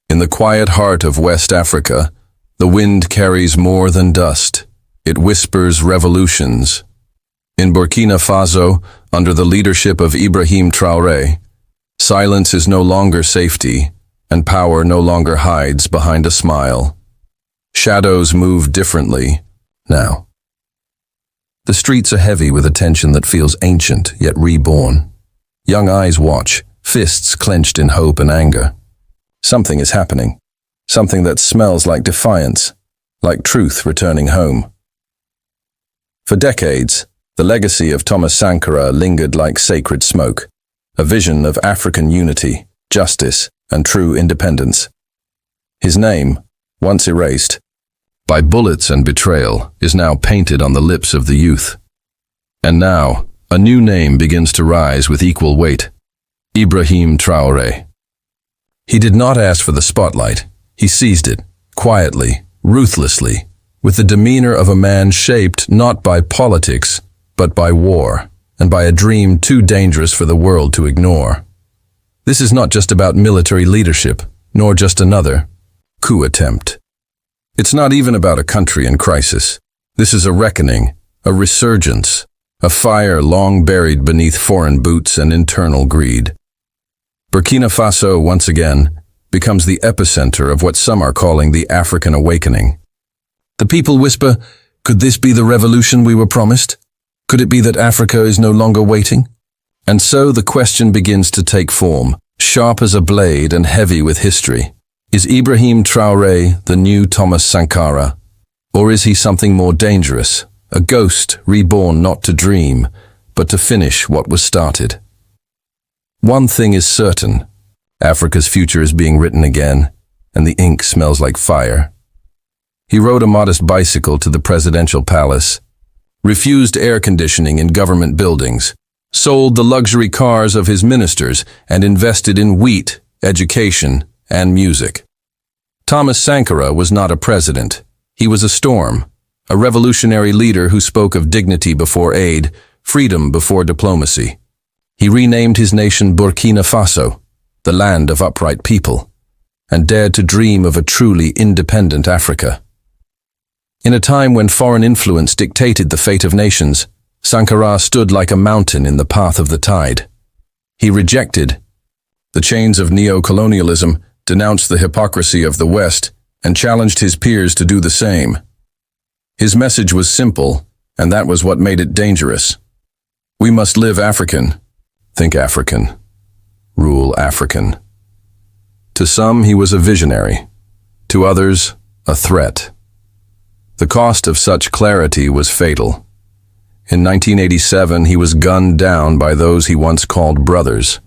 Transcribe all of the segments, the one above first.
In the quiet heart of West Africa, the wind carries more than dust. It whispers revolutions. In Burkina Faso, under the leadership of Ibrahim Traoré, silence is no longer safety, and power no longer hides behind a smile. Shadows move differently now. The streets are heavy with a tension that feels ancient yet reborn. Young eyes watch, fists clenched in hope and anger. Something is happening. Something that smells like defiance, like truth returning home. For decades, the legacy of Thomas Sankara lingered like sacred smoke, a vision of African unity, justice, and true independence. His name, once erased by bullets and betrayal, is now painted on the lips of the youth. And now, a new name begins to rise with equal weight: Ibrahim Traoré. He did not ask for the spotlight. He seized it, quietly, ruthlessly, with the demeanor of a man shaped not by politics, but by war, and by a dream too dangerous for the world to ignore. This is not just about military leadership, nor just another coup attempt. It's not even about a country in crisis. This is a reckoning, a resurgence, a fire long buried beneath foreign boots and internal greed. Burkina Faso, once again, becomes the epicenter of what some are calling the African awakening. The people whisper, could this be the revolution we were promised? Could it be that Africa is no longer waiting? And so the question begins to take form, sharp as a blade and heavy with history. Is Ibrahim Traoré the new Thomas Sankara? Or is he something more dangerous, a ghost reborn not to dream, but to finish what was started? One thing is certain: Africa's future is being written again, and the ink smells like fire. He rode a modest bicycle to the presidential palace, refused air conditioning in government buildings, sold the luxury cars of his ministers, and invested in wheat, education, and music. Thomas Sankara was not a president. He was a storm, a revolutionary leader who spoke of dignity before aid, freedom before diplomacy. He renamed his nation Burkina Faso, the land of upright people, and dared to dream of a truly independent Africa. In a time when foreign influence dictated the fate of nations, Sankara stood like a mountain in the path of the tide. He rejected the chains of neo-colonialism, denounced the hypocrisy of the West, and challenged his peers to do the same. His message was simple, and that was what made it dangerous. We must live African, think African, rule African. To some, he was a visionary. To others, a threat. The cost of such clarity was fatal. In 1987, he was gunned down by those he once called brothers.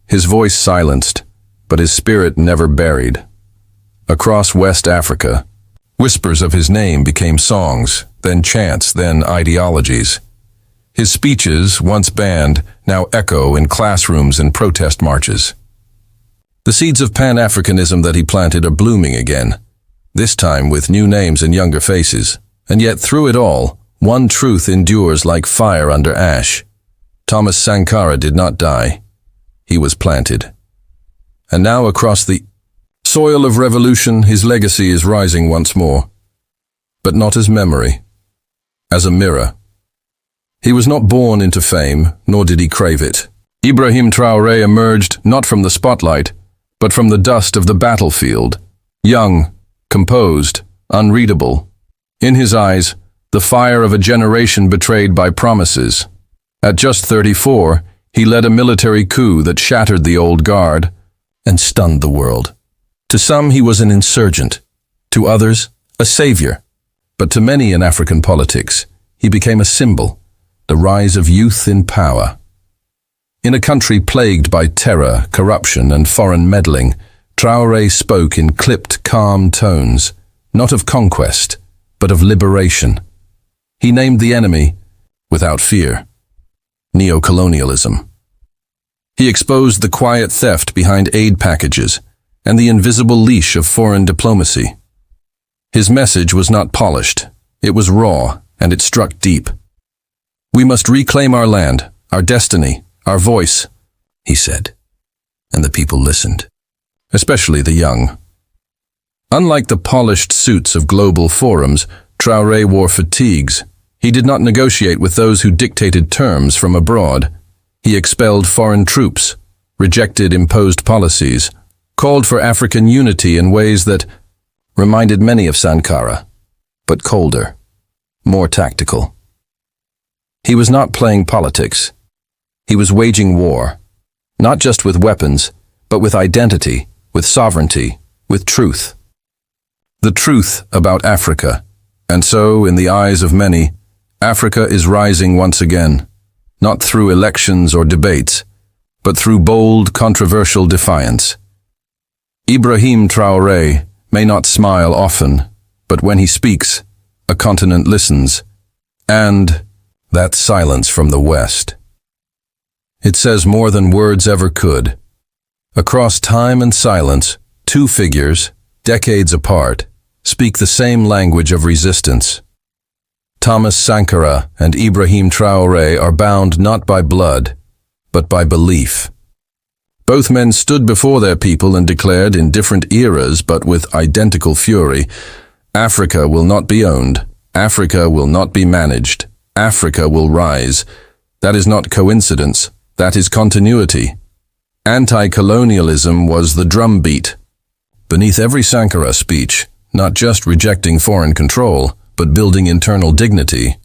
His voice silenced, but his spirit never buried. Across West Africa, whispers of his name became songs, then chants, then ideologies. His speeches, once banned, now echo in classrooms and protest marches. The seeds of pan-Africanism that he planted are blooming again, this time with new names and younger faces. And yet through it all, one truth endures like fire under ash. Thomas Sankara did not die. He was planted. And now across the soil of revolution, his legacy is rising once more. But not as memory, as a mirror. He was not born into fame, nor did he crave it. Ibrahim Traoré emerged not from the spotlight, but from the dust of the battlefield, young, composed, unreadable. In his eyes, the fire of a generation betrayed by promises. At just 34, he led a military coup that shattered the old guard and stunned the world. To some, he was an insurgent. To others, a savior. But to many in African politics, he became a symbol, the rise of youth in power. In a country plagued by terror, corruption, and foreign meddling, Traoré spoke in clipped, calm tones, not of conquest, but of liberation. He named the enemy, without fear, neo-colonialism. He exposed the quiet theft behind aid packages and the invisible leash of foreign diplomacy. His message was not polished, it was raw, and it struck deep. We must reclaim our land, our destiny, our voice, he said, and the people listened, especially the young. Unlike the polished suits of global forums, Traoré wore fatigues. He did not negotiate with those who dictated terms from abroad. He expelled foreign troops, rejected imposed policies, called for African unity in ways that reminded many of Sankara, but colder, more tactical. He was not playing politics. He was waging war, not just with weapons, but with identity, with sovereignty, with truth. The truth about Africa. And so, in the eyes of many, Africa is rising once again, not through elections or debates, but through bold, controversial defiance. Ibrahim Traoré may not smile often, but when he speaks, a continent listens, and that's silence from the West. It says more than words ever could. Across time and silence, two figures, decades apart, speak the same language of resistance. Thomas Sankara and Ibrahim Traoré are bound not by blood, but by belief. Both men stood before their people and declared in different eras but with identical fury, Africa will not be owned, Africa will not be managed, Africa will rise. That is not coincidence, that is continuity. Anti-colonialism was the drumbeat. Beneath every Sankara speech, not just rejecting foreign control, but building internal dignity.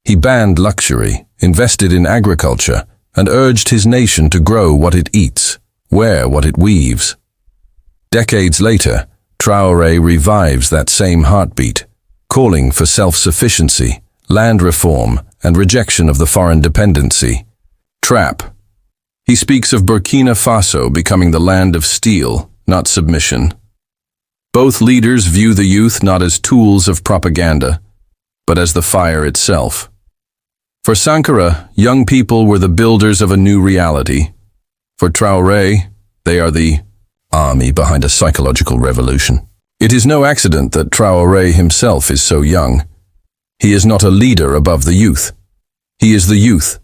He banned luxury, invested in agriculture, and urged his nation to grow what it eats, wear what it weaves. Decades later, Traoré revives that same heartbeat, calling for self-sufficiency, land reform, and rejection of the foreign dependency. Trap. He speaks of Burkina Faso becoming the land of steel, not submission. Both leaders view the youth not as tools of propaganda, but as the fire itself. For Sankara, young people were the builders of a new reality. For Traoré, they are the army behind a psychological revolution. It is no accident that Traoré himself is so young. He is not a leader above the youth. He is the youth,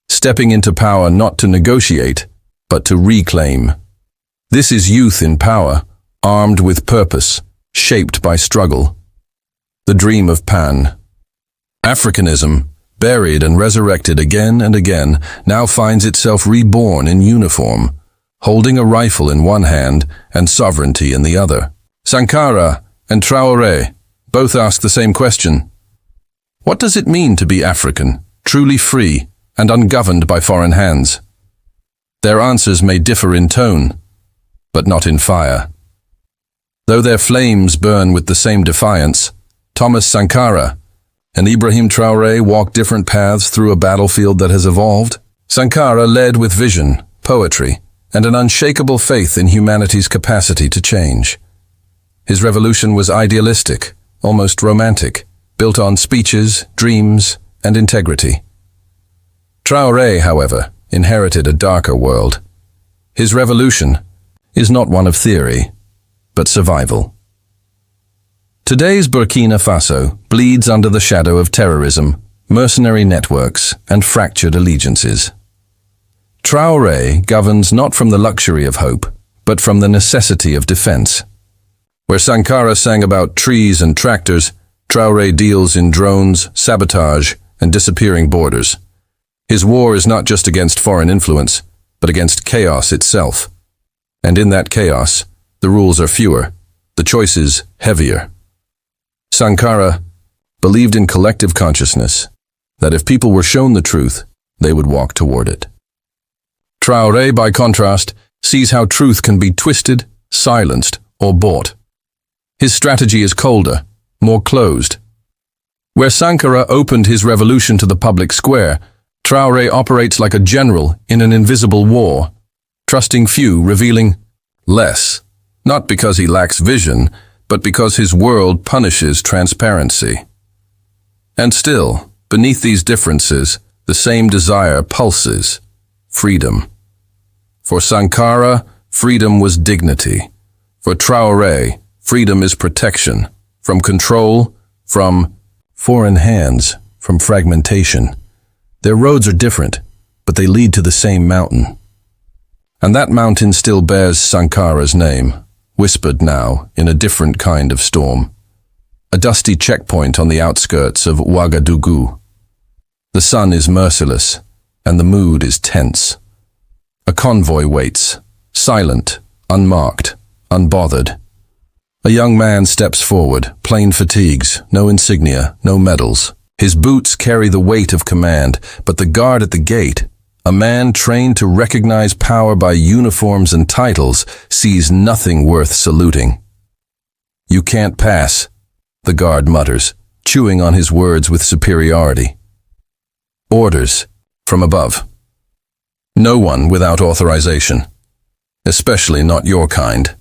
stepping into power not to negotiate, but to reclaim. This is youth in power, armed with purpose, shaped by struggle. The dream of Pan. Africanism, buried and resurrected again and again, now finds itself reborn in uniform, holding a rifle in one hand and sovereignty in the other. Sankara and Traoré both ask the same question. What does it mean to be African, truly free and ungoverned by foreign hands? Their answers may differ in tone, but not in fire. Though their flames burn with the same defiance, Thomas Sankara and Ibrahim Traoré walk different paths through a battlefield that has evolved. Sankara led with vision, poetry, and an unshakable faith in humanity's capacity to change. His revolution was idealistic, almost romantic, built on speeches, dreams, and integrity. Traoré, however, inherited a darker world. His revolution is not one of theory, but survival. Today's Burkina Faso bleeds under the shadow of terrorism, mercenary networks, and fractured allegiances. Traoré governs not from the luxury of hope, but from the necessity of defense. Where Sankara sang about trees and tractors, Traoré deals in drones, sabotage, and disappearing borders. His war is not just against foreign influence, but against chaos itself. And in that chaos, the rules are fewer, the choices heavier. Sankara believed in collective consciousness, that if people were shown the truth, they would walk toward it. Traoré, by contrast, sees how truth can be twisted, silenced, or bought. His strategy is colder, more closed. Where Sankara opened his revolution to the public square, Traoré operates like a general in an invisible war, trusting few, revealing less, not because he lacks vision, but because his world punishes transparency. And still, beneath these differences, the same desire pulses: freedom. For Sankara, freedom was dignity. For Traoré, freedom is protection, from control, from foreign hands, from fragmentation. Their roads are different, but they lead to the same mountain. And that mountain still bears Sankara's name, whispered now in a different kind of storm. A dusty checkpoint on the outskirts of Ouagadougou. The sun is merciless, and the mood is tense. A convoy waits, silent, unmarked, unbothered. A young man steps forward, plain fatigues, no insignia, no medals. His boots carry the weight of command, but the guard at the gate, a man trained to recognize power by uniforms and titles, sees nothing worth saluting. "You can't pass," the guard mutters, chewing on his words with superiority. Orders from above. No one without authorization, especially not your kind.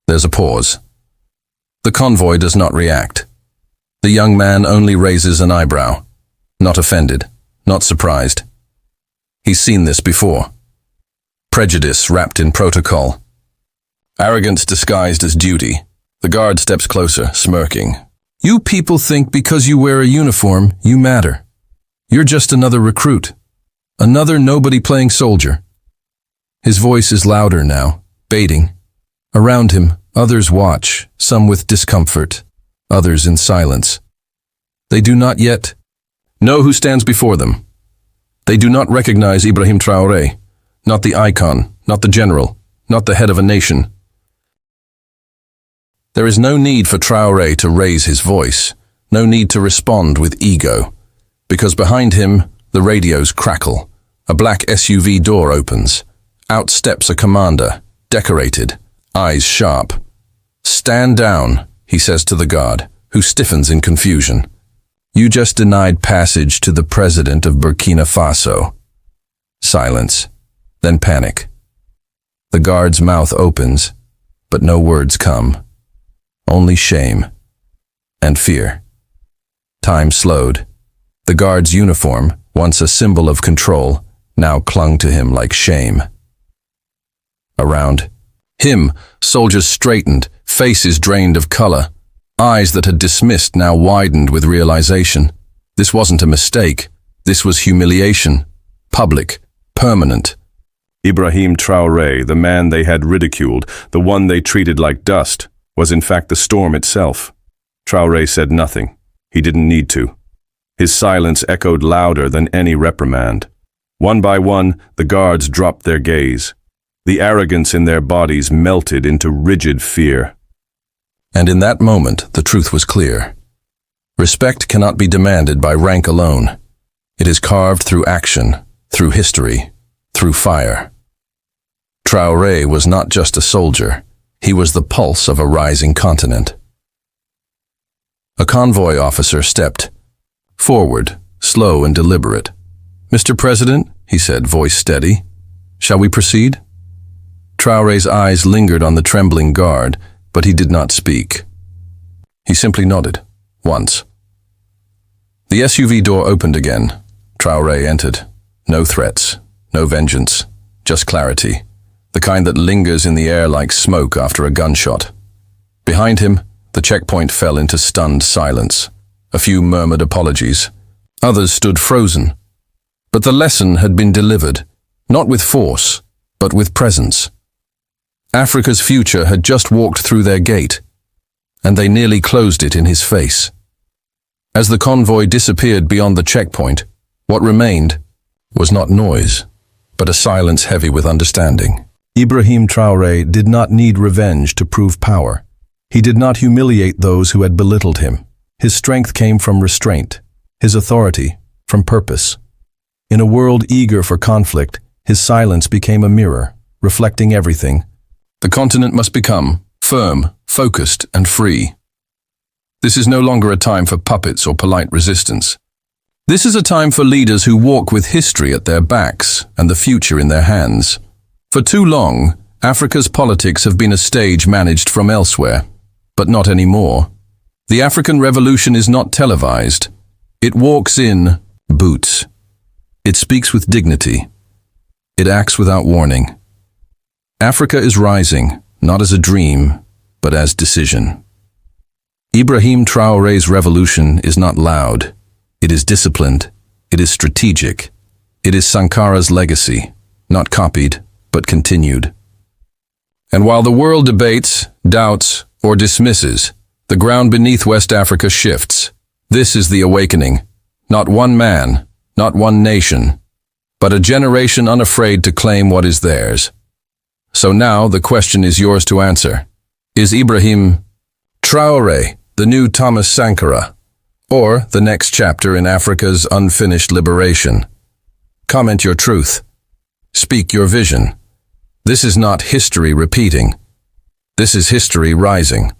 There's a pause. The convoy does not react. The young man only raises an eyebrow, not offended, not surprised. He's seen this before. Prejudice wrapped in protocol. Arrogance disguised as duty. The guard steps closer, smirking. "You people think because you wear a uniform, you matter. You're just another recruit. Another nobody-playing soldier." His voice is louder now, baiting. Around him, others watch, some with discomfort, others in silence. They do not yet know who stands before them. They do not recognize Ibrahim Traoré, not the icon, not the general, not the head of a nation. There is no need for Traoré to raise his voice, no need to respond with ego, because behind him, the radios crackle. A black SUV door opens. Out steps a commander, decorated, eyes sharp. "Stand down," he says to the guard, who stiffens in confusion. "You just denied passage to the president of Burkina Faso." Silence, then panic. The guard's mouth opens, but no words come. Only shame and fear. Time slowed. The guard's uniform, once a symbol of control, now clung to him like shame. Around him, soldiers straightened, faces drained of color. Eyes that had dismissed now widened with realization. This wasn't a mistake. This was humiliation. Public. Permanent. Ibrahim Traoré, the man they had ridiculed, the one they treated like dust, was in fact the storm itself. Traoré said nothing. He didn't need to. His silence echoed louder than any reprimand. One by one, the guards dropped their gaze. The arrogance in their bodies melted into rigid fear. And in that moment, the truth was clear. Respect cannot be demanded by rank alone. It is carved through action, through history, through fire. Traoré was not just a soldier. He was the pulse of a rising continent. A convoy officer stepped forward, slow and deliberate. "Mr. President," he said, voice steady, "shall we proceed?" Traoré's eyes lingered on the trembling guard, but he did not speak. He simply nodded, once. The SUV door opened again. Traoré entered. No threats, no vengeance, just clarity, the kind that lingers in the air like smoke after a gunshot. Behind him, the checkpoint fell into stunned silence. A few murmured apologies. Others stood frozen. But the lesson had been delivered, not with force, but with presence. Africa's future had just walked through their gate, and they nearly closed it in his face. As the convoy disappeared beyond the checkpoint, what remained was not noise, but a silence heavy with understanding. Ibrahim Traoré did not need revenge to prove power. He did not humiliate those who had belittled him. His strength came from restraint, his authority from purpose. In a world eager for conflict, his silence became a mirror, reflecting everything. The continent must become firm, focused, and free. This is no longer a time for puppets or polite resistance. This is a time for leaders who walk with history at their backs and the future in their hands. For too long, Africa's politics have been a stage managed from elsewhere, but not anymore. The African Revolution is not televised. It walks in boots. It speaks with dignity. It acts without warning. Africa is rising, not as a dream, but as decision. Ibrahim Traoré's revolution is not loud. It is disciplined. It is strategic. It is Sankara's legacy, not copied, but continued. And while the world debates, doubts, or dismisses, the ground beneath West Africa shifts. This is the awakening. Not one man, not one nation, but a generation unafraid to claim what is theirs. So now the question is yours to answer. Is Ibrahim Traoré the new Thomas Sankara, or the next chapter in Africa's unfinished liberation? Comment your truth. Speak your vision. This is not history repeating. This is history rising.